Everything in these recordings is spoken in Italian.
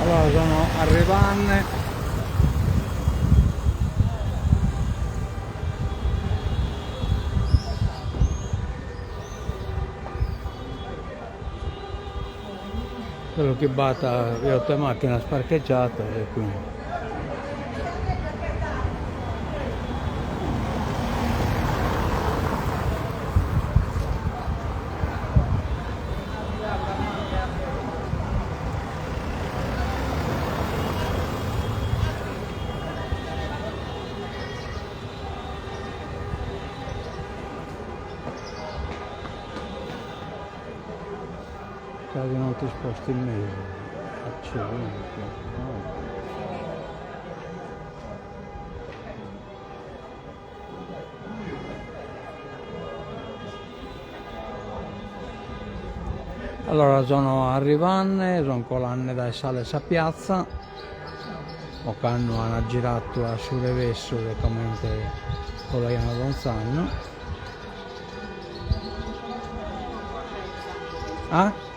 Allora sono a Revanne, quello che batta le 8 macchine sparcheggiate e quindi che non ti sposti in mezzo. Accidenti. No. Allora sono a Rivanne, sono colanne da sale a piazza, o canno hanno girato a Surevesso, come con la Iana Gonzano. Ah?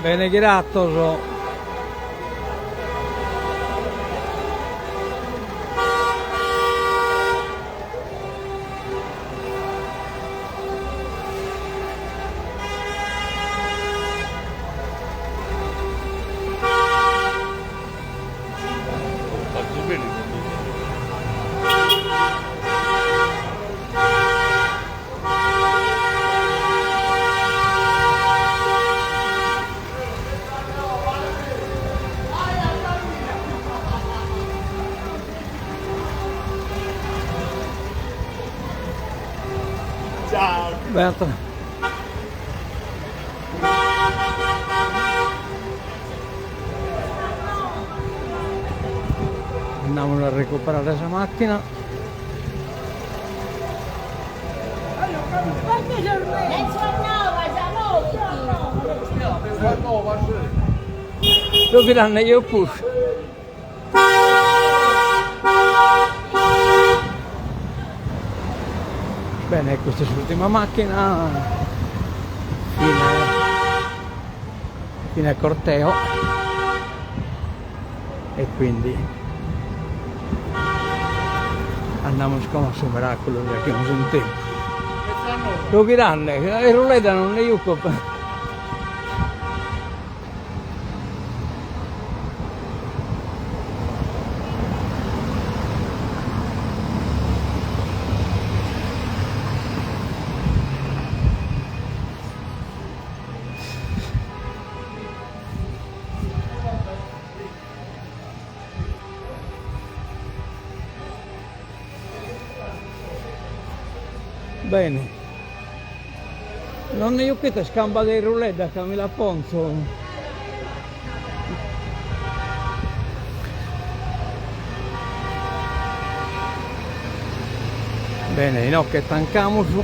Bene grattoso. Fatto bene. Ciao! Berta. Andiamo a recuperare questa macchina. Lo diranno io pure. Bene, questa è l'ultima macchina. Fine corteo. E quindi andiamo a sconoscere quello che abbiamo sentito. Lo diranno, e ruleta non ne io. Bene, non io che ti scamba dei roulette da Camilla Ponzo. Bene, no che tancamo su.